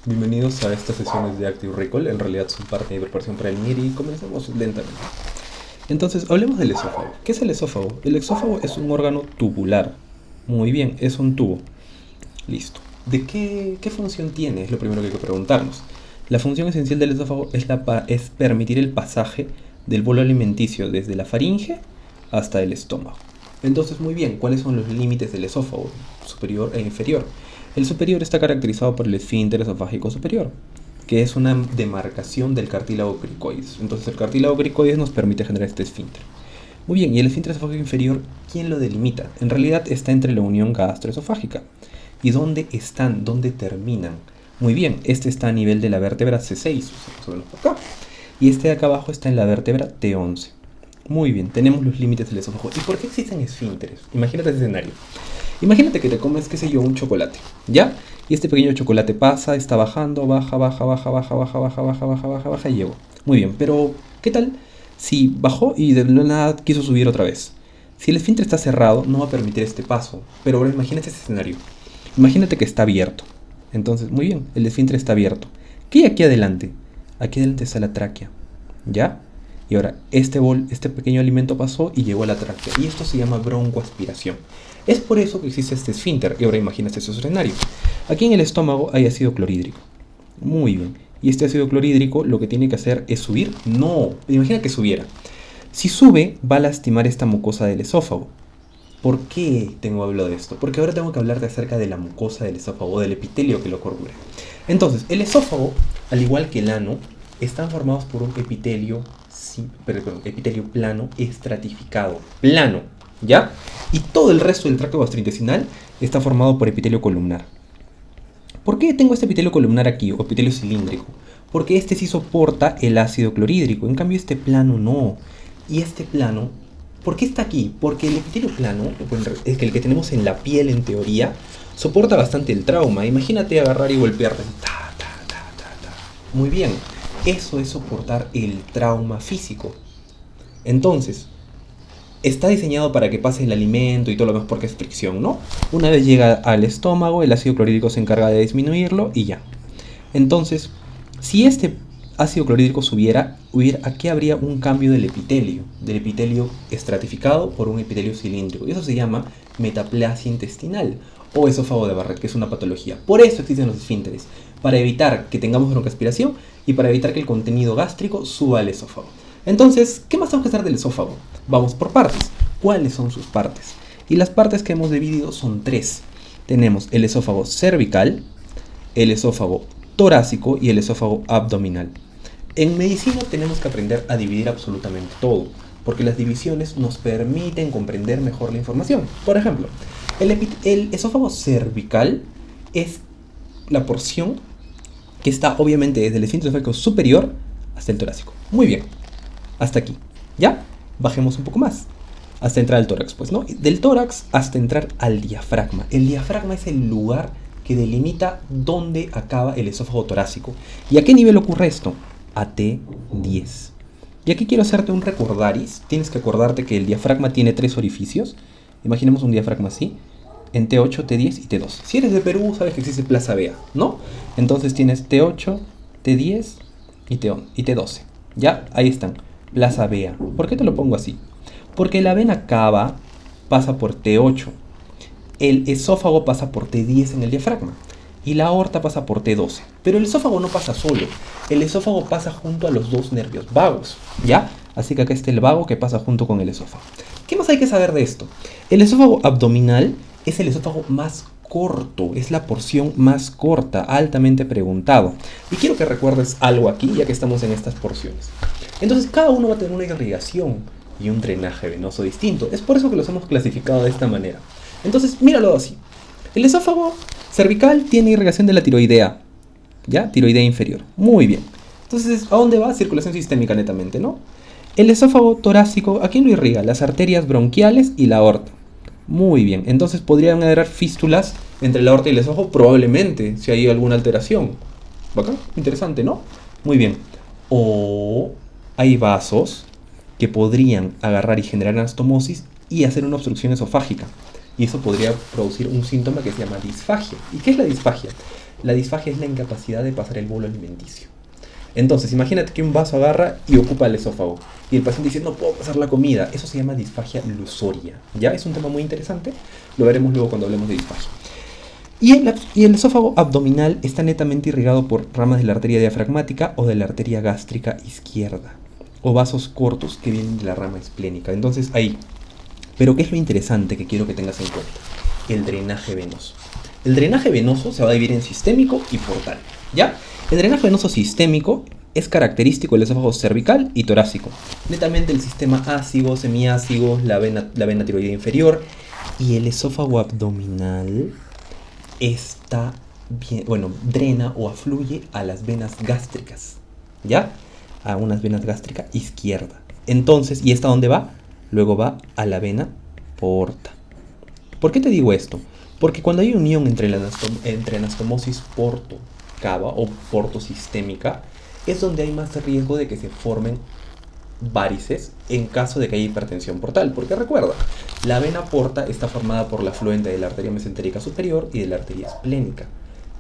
Bienvenidos a estas sesiones de Active Recall. En realidad son parte de preparación para el MIR y comenzamos lentamente. Entonces, hablemos del esófago. ¿Qué es el esófago? El esófago es un órgano tubular. Muy bien, es un tubo. Listo. ¿De qué función tiene? Es lo primero que hay que preguntarnos. La función esencial del esófago es permitir el pasaje del bolo alimenticio desde la faringe hasta el estómago. Entonces, muy bien, ¿cuáles son los límites del esófago? Superior e inferior. El superior está caracterizado por el esfínter esofágico superior, que es una demarcación del cartílago cricoides. Entonces el cartílago cricoides nos permite generar este esfínter. Muy bien, ¿y el esfínter esofágico inferior quién lo delimita? En realidad está entre la unión gastroesofágica. ¿Y dónde están? ¿Dónde terminan? Muy bien, este está a nivel de la vértebra C6, más o menos por acá. Y este de acá abajo está en la vértebra T11. Muy bien, tenemos los límites del esófago. ¿Y por qué existen esfínteres? Imagínate ese escenario. Imagínate que te comes, qué sé yo, un chocolate, ¿ya? Y este pequeño chocolate pasa, está bajando, baja, y llegó. Muy bien, pero ¿qué tal si bajó y de la nada quiso subir otra vez? Si el esfínter está cerrado, no va a permitir este paso. Pero ahora imagínate ese escenario. Imagínate que está abierto. Entonces, muy bien, el esfínter está abierto. ¿Qué hay aquí adelante? Aquí adelante está la tráquea, ¿ya? Y ahora, este pequeño alimento pasó y llegó a la tráquea. Y esto se llama broncoaspiración. Es por eso que existe este esfínter. Y ahora imagínate ese escenario. Aquí en el estómago hay ácido clorhídrico. Muy bien. Y este ácido clorhídrico lo que tiene que hacer es subir. No, imagina que subiera. Si sube, va a lastimar esta mucosa del esófago. ¿Por qué tengo que hablar de esto? Porque ahora tengo que hablarte acerca de la mucosa del esófago, del epitelio que lo cubre. Entonces, el esófago, al igual que el ano, están formados por un epitelio plano estratificado. Plano, ¿ya? Y todo el resto del tracto gastrointestinal está formado por epitelio columnar. ¿Por qué tengo este epitelio columnar aquí, o epitelio cilíndrico? Porque este sí soporta el ácido clorhídrico, en cambio este plano no. Y este plano, ¿por qué está aquí? Porque el epitelio plano, el que tenemos en la piel en teoría, soporta bastante el trauma. Imagínate agarrar y golpearte. Muy bien, eso es soportar el trauma físico. Entonces, está diseñado para que pase el alimento y todo lo demás porque es fricción, ¿no? Una vez llega al estómago, el ácido clorhídrico se encarga de disminuirlo y ya. Entonces, si este ácido clorhídrico subiera, aquí habría un cambio del epitelio estratificado por un epitelio cilíndrico. Y eso se llama metaplasia intestinal o esófago de Barrett, que es una patología. Por eso existen los esfínteres, para evitar que tengamos broncoaspiración y para evitar que el contenido gástrico suba al esófago. Entonces, ¿qué más tengo que hacer del esófago? Vamos por partes. ¿Cuáles son sus partes? Y las partes que hemos dividido son tres. Tenemos el esófago cervical, el esófago torácico y el esófago abdominal. En medicina tenemos que aprender a dividir absolutamente todo, porque las divisiones nos permiten comprender mejor la información. Por ejemplo, el esófago cervical es la porción que está obviamente desde el esfínter esofágico superior hasta el torácico. Muy bien, hasta aquí. ¿Ya? Bajemos un poco más. Hasta entrar al tórax, pues, ¿no? Del tórax hasta entrar al diafragma. El diafragma es el lugar que delimita dónde acaba el esófago torácico. ¿Y a qué nivel ocurre esto? A T10. Y aquí quiero hacerte un recordaris. Tienes que acordarte que el diafragma tiene tres orificios. Imaginemos un diafragma así. En T8, T10 y T12. Si eres de Perú, sabes que existe plaza vea, ¿no? Entonces tienes T8, T10 y T12. ¿Ya? Ahí están. Plaza vea. ¿Por qué te lo pongo así? Porque la vena cava pasa por T8. El esófago pasa por T10 en el diafragma. Y la aorta pasa por T12. Pero el esófago no pasa solo. El esófago pasa junto a los dos nervios vagos. ¿Ya? Así que acá está el vago que pasa junto con el esófago. ¿Qué más hay que saber de esto? El esófago abdominal es el esófago más corto, es la porción más corta, altamente preguntado. Y quiero que recuerdes algo aquí, ya que estamos en estas porciones. Entonces cada uno va a tener una irrigación y un drenaje venoso distinto. Es por eso que los hemos clasificado de esta manera. Entonces míralo así. El esófago cervical tiene irrigación de la tiroidea, ¿ya? Tiroidea inferior. Muy bien. Entonces, ¿a dónde va? Circulación sistémica netamente, ¿no? El esófago torácico, ¿a quién lo irriga? Las arterias bronquiales y la aorta. Muy bien, entonces podrían haber fístulas entre la aorta y el esófago, probablemente, si hay alguna alteración. ¿Bacán? Interesante, ¿no? Muy bien. O hay vasos que podrían agarrar y generar anastomosis y hacer una obstrucción esofágica. Y eso podría producir un síntoma que se llama disfagia. ¿Y qué es la disfagia? La disfagia es la incapacidad de pasar el bolo alimenticio. Entonces, imagínate que un vaso agarra y ocupa el esófago. Y el paciente dice, no puedo pasar la comida. Eso se llama disfagia lusoria. ¿Ya? Es un tema muy interesante. Lo veremos luego cuando hablemos de disfagia. Y el esófago abdominal está netamente irrigado por ramas de la arteria diafragmática o de la arteria gástrica izquierda. O vasos cortos que vienen de la rama esplénica. Entonces, ahí. Pero, ¿qué es lo interesante que quiero que tengas en cuenta? El drenaje venoso. El drenaje venoso se va a dividir en sistémico y portal. ¿Ya? El drenaje venoso sistémico es característico del esófago cervical y torácico. Netamente el sistema ácido, semiácido, la vena tiroidea inferior y el esófago abdominal está bien, drena o afluye a las venas gástricas. ¿Ya? A unas venas gástricas izquierda. Entonces, ¿y esta dónde va? Luego va a la vena porta. ¿Por qué te digo esto? Porque cuando hay unión entre anastomosis porto-cava o portosistémica, es donde hay más riesgo de que se formen varices en caso de que haya hipertensión portal. Porque recuerda, la vena porta está formada por la afluente de la arteria mesentérica superior y de la arteria esplénica.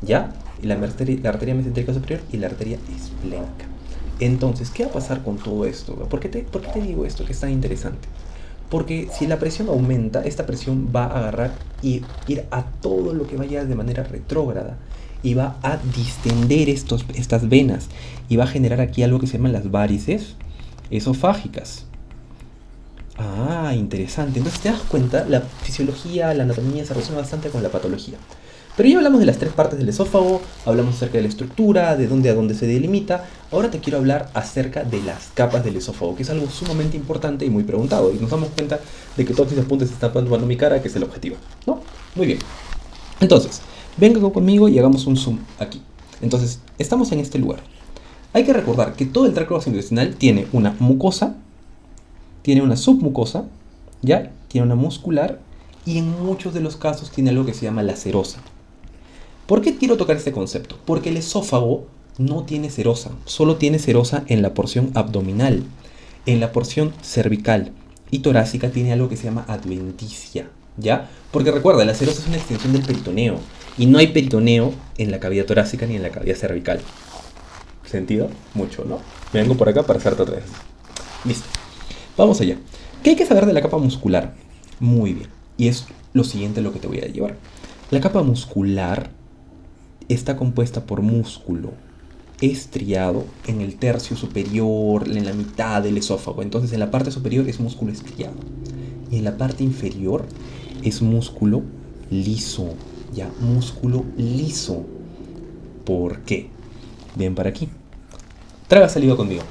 ¿Ya? Y la arteria mesentérica superior y la arteria esplénica. Entonces, ¿qué va a pasar con todo esto? ¿Por qué te digo esto que es tan interesante? Porque si la presión aumenta, esta presión va a agarrar y ir a todo lo que vaya de manera retrógrada. Y va a distender estas venas. Y va a generar aquí algo que se llaman las varices esofágicas. Ah, interesante. Entonces te das cuenta, la fisiología, la anatomía se relaciona bastante con la patología. Pero ya hablamos de las tres partes del esófago, hablamos acerca de la estructura, de dónde a dónde se delimita. Ahora te quiero hablar acerca de las capas del esófago, que es algo sumamente importante y muy preguntado. Y nos damos cuenta de que todos mis apuntes están tomando mi cara, que es el objetivo, ¿no? Muy bien. Entonces, venga conmigo y hagamos un zoom aquí. Entonces, estamos en este lugar. Hay que recordar que todo el tracto gastrointestinal tiene una mucosa, tiene una submucosa, ¿ya? Tiene una muscular y en muchos de los casos tiene algo que se llama la serosa. ¿Por qué quiero tocar este concepto? Porque el esófago no tiene serosa, solo tiene serosa en la porción abdominal. En la porción cervical y torácica tiene algo que se llama adventicia, ¿ya? Porque recuerda, la serosa es una extensión del peritoneo y no hay peritoneo en la cavidad torácica ni en la cavidad cervical. ¿Sentido? Mucho, ¿no? Me vengo por acá para hacerte otra vez. Listo. Vamos allá. ¿Qué hay que saber de la capa muscular? Muy bien. Y es lo siguiente lo que te voy a llevar. La capa muscular está compuesta por músculo estriado en el tercio superior, en la mitad del esófago. Entonces en la parte superior es músculo estriado. Y en la parte inferior es músculo liso. Ya, músculo liso. ¿Por qué? Ven para aquí. Traga saliva conmigo.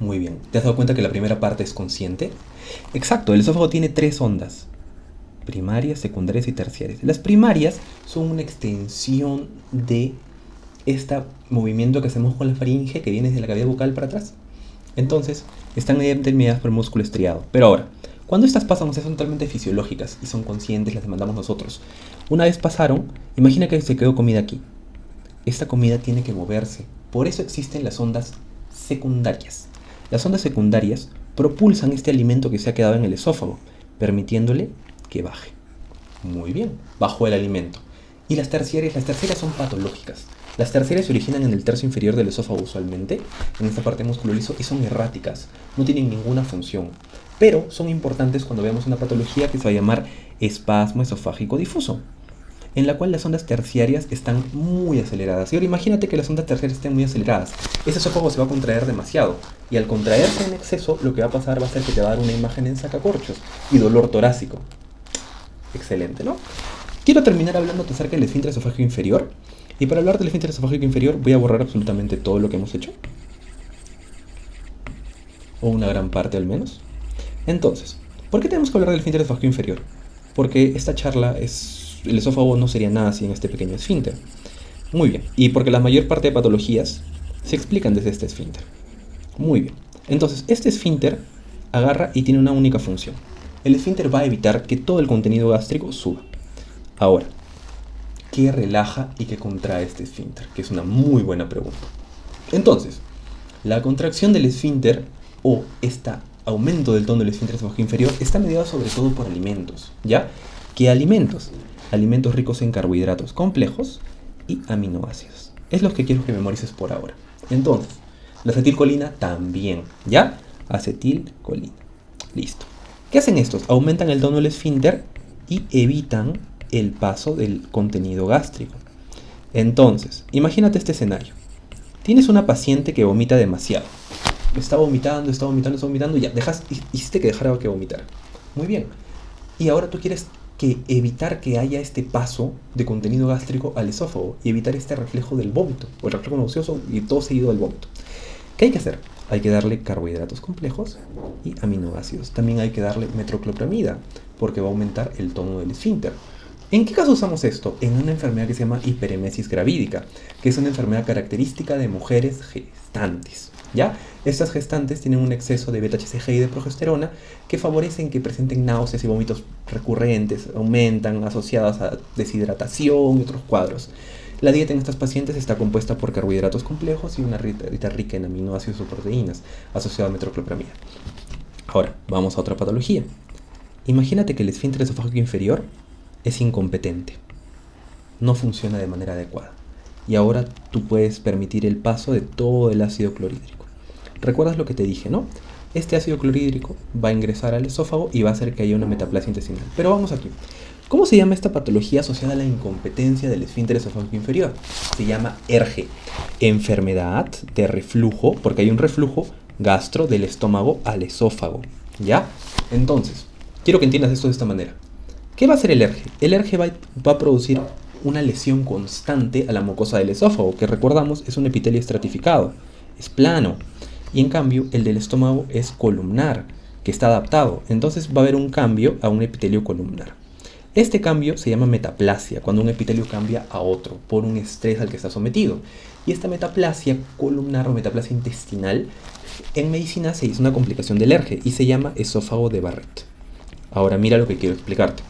Muy bien. ¿Te has dado cuenta que la primera parte es consciente? Exacto, el esófago tiene tres ondas. Primarias, secundarias y terciarias. Las primarias son una extensión de este movimiento que hacemos con la faringe que viene desde la cavidad bucal para atrás. Entonces, están determinadas por el músculo estriado. Pero ahora, cuando estas pasan, son totalmente fisiológicas y son conscientes, las demandamos nosotros. Una vez pasaron, imagina que se quedó comida aquí. Esta comida tiene que moverse. Por eso existen las ondas secundarias. Las ondas secundarias propulsan este alimento que se ha quedado en el esófago, permitiéndole que baje. Muy bien, bajó el alimento. Y las terciarias son patológicas. Las terciarias se originan en el tercio inferior del esófago usualmente, en esta parte músculo liso, y son erráticas, no tienen ninguna función. Pero son importantes cuando veamos una patología que se va a llamar espasmo esofágico difuso, en la cual las ondas terciarias están muy aceleradas. Y ahora imagínate que las ondas terciarias estén muy aceleradas. Ese esófago se va a contraer demasiado. Y al contraerse en exceso, lo que va a pasar va a ser que te va a dar una imagen en sacacorchos y dolor torácico. Excelente, ¿no? Quiero terminar hablándote acerca del esfínter esofágico inferior. Y para hablar del esfínter esofágico inferior voy a borrar absolutamente todo lo que hemos hecho. O una gran parte al menos. Entonces, ¿por qué tenemos que hablar del esfínter esofágico inferior? Porque esta charla el esófago no sería nada sin este pequeño esfínter. Muy bien. Y porque la mayor parte de patologías se explican desde este esfínter. Muy bien. Entonces, este esfínter agarra y tiene una única función. El esfínter va a evitar que todo el contenido gástrico suba. Ahora, ¿qué relaja y qué contrae este esfínter? Que es una muy buena pregunta. Entonces, la contracción del esfínter o este aumento del tono del esfínter esofágico inferior está mediado sobre todo por alimentos, ¿ya? ¿Qué alimentos? Alimentos ricos en carbohidratos complejos y aminoácidos. Es lo que quiero que memorices por ahora. Entonces, la acetilcolina también, ¿ya? Acetilcolina. Listo. ¿Qué hacen estos? Aumentan el tono del esfínter y evitan el paso del contenido gástrico. Entonces, imagínate este escenario. Tienes una paciente que vomita demasiado. Está vomitando, y ya, hiciste que dejara que vomitara. Muy bien. Y ahora tú quieres evitar que haya este paso de contenido gástrico al esófago y evitar este reflejo del vómito, o el reflejo nauseoso y todo seguido del vómito. ¿Qué hay que hacer? Hay que darle carbohidratos complejos y aminoácidos. También hay que darle metroclopramida, porque va a aumentar el tono del esfínter. ¿En qué caso usamos esto? En una enfermedad que se llama hiperemesis gravídica, que es una enfermedad característica de mujeres gestantes. ¿Ya? Estas gestantes tienen un exceso de beta-HCG y de progesterona que favorecen que presenten náuseas y vómitos recurrentes, aumentan asociadas a deshidratación y otros cuadros. La dieta en estas pacientes está compuesta por carbohidratos complejos y una dieta rica en aminoácidos o proteínas, asociada a metroclopramida. Ahora, vamos a otra patología. Imagínate que el esfínter esofágico inferior es incompetente, no funciona de manera adecuada, y ahora tú puedes permitir el paso de todo el ácido clorhídrico. ¿Recuerdas lo que te dije, no? Este ácido clorhídrico va a ingresar al esófago y va a hacer que haya una metaplasia intestinal. Pero vamos aquí. ¿Cómo se llama esta patología asociada a la incompetencia del esfínter esofágico inferior? Se llama ERGE, enfermedad de reflujo, porque hay un reflujo gastro del estómago al esófago, ¿ya? Entonces, quiero que entiendas esto de esta manera. ¿Qué va a hacer el ERGE? El ERGE va a producir una lesión constante a la mucosa del esófago, que recordamos es un epitelio estratificado, es plano, y en cambio el del estómago es columnar, que está adaptado. Entonces va a haber un cambio a un epitelio columnar. Este cambio se llama metaplasia, cuando un epitelio cambia a otro por un estrés al que está sometido. Y esta metaplasia columnar o metaplasia intestinal, en medicina se dice una complicación del ERGE y se llama esófago de Barrett. Ahora mira lo que quiero explicarte.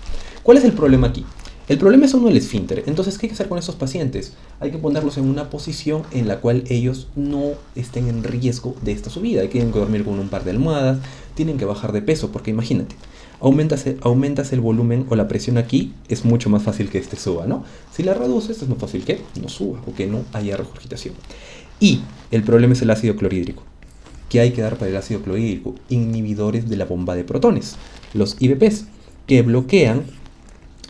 ¿Cuál es el problema aquí? El problema es uno del esfínter. Entonces, ¿qué hay que hacer con estos pacientes? Hay que ponerlos en una posición en la cual ellos no estén en riesgo de esta subida. Tienen que dormir con un par de almohadas, tienen que bajar de peso, porque imagínate, aumentas el volumen o la presión aquí, es mucho más fácil que este suba, ¿no? Si la reduces, es más fácil que no suba o que no haya regurgitación. Y el problema es el ácido clorhídrico. ¿Qué hay que dar para el ácido clorhídrico? Inhibidores de la bomba de protones, los IBPs, que bloquean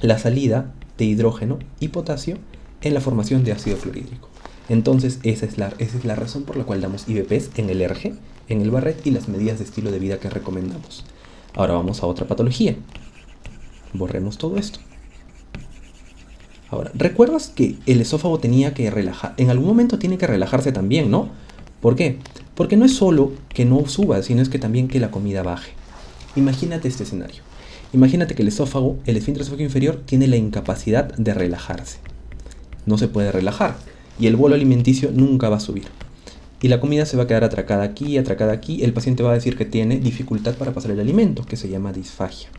la salida de hidrógeno y potasio en la formación de ácido clorhídrico. Entonces esa es la razón por la cual damos IBPs en el ERGE, en el Barrett y las medidas de estilo de vida que recomendamos. Ahora vamos a otra patología. Borremos todo esto. Ahora, ¿recuerdas que el esófago tenía que relajar? En algún momento tiene que relajarse también, ¿no? ¿Por qué? Porque no es solo que no suba, sino es que también que la comida baje. Imagínate este escenario. Imagínate que el esfínter esofágico inferior tiene la incapacidad de relajarse. No se puede relajar y el bolo alimenticio nunca va a subir. Y la comida se va a quedar atracada aquí. El paciente va a decir que tiene dificultad para pasar el alimento, que se llama disfagia.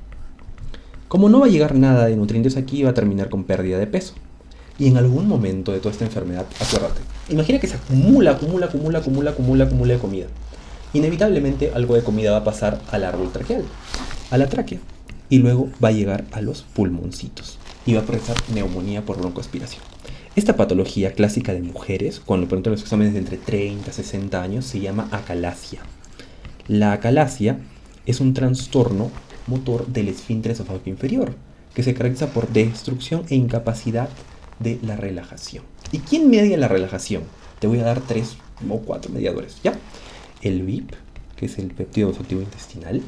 Como no va a llegar nada de nutrientes aquí, va a terminar con pérdida de peso. Y en algún momento de toda esta enfermedad, acuérdate, imagina que se acumula de comida. Inevitablemente algo de comida va a pasar al árbol traqueal, a la tráquea. Y luego va a llegar a los pulmoncitos y va a procesar neumonía por broncoaspiración. Esta patología clásica de mujeres, cuando preguntan los exámenes de entre 30 a 60 años, se llama acalasia. La acalasia es un trastorno motor del esfínter esofágico inferior, que se caracteriza por destrucción e incapacidad de la relajación. ¿Y quién media la relajación? Te voy a dar 3 o 4 mediadores, ¿ya? El VIP, que es el péptido olfativo intestinal,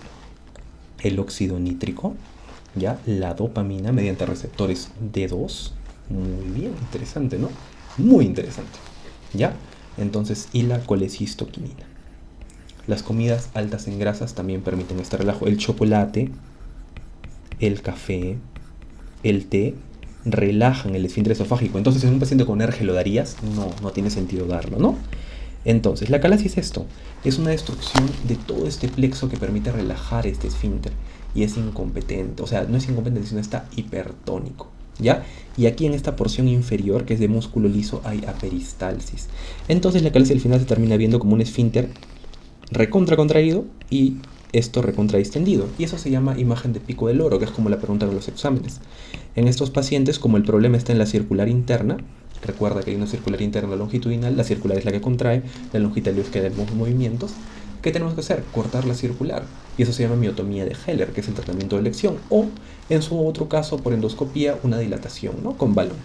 el óxido nítrico, ya, la dopamina mediante receptores D2, muy bien, interesante, ¿no? Muy interesante, ¿ya? Entonces, y la colecistoquinina. Las comidas altas en grasas también permiten este relajo. El chocolate, el café, el té relajan el esfínter esofágico. Entonces, en un paciente con ERGE lo darías, no tiene sentido darlo, ¿no? Entonces, la acalasia es esto, es una destrucción de todo este plexo que permite relajar este esfínter y es incompetente, o sea, no es incompetente, sino está hipertónico, ¿ya? Y aquí en esta porción inferior, que es de músculo liso, hay aperistalsis. Entonces la acalasia al final se termina viendo como un esfínter recontra contraído y esto recontra distendido, y eso se llama imagen de pico del loro, que es como la preguntan en los exámenes. En estos pacientes, como el problema está en la circular interna, Recuerda que hay una circular interna longitudinal, la circular es la que contrae, la longitud es que da los movimientos. ¿Qué tenemos que hacer? Cortar la circular. Y eso se llama miotomía de Heller, que es el tratamiento de elección. O, en su otro caso, por endoscopía, una dilatación, ¿no? Con balón.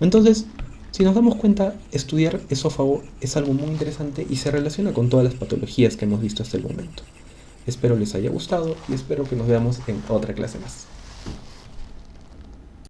Entonces, si nos damos cuenta, estudiar esófago es algo muy interesante y se relaciona con todas las patologías que hemos visto hasta el momento. Espero les haya gustado y espero que nos veamos en otra clase más.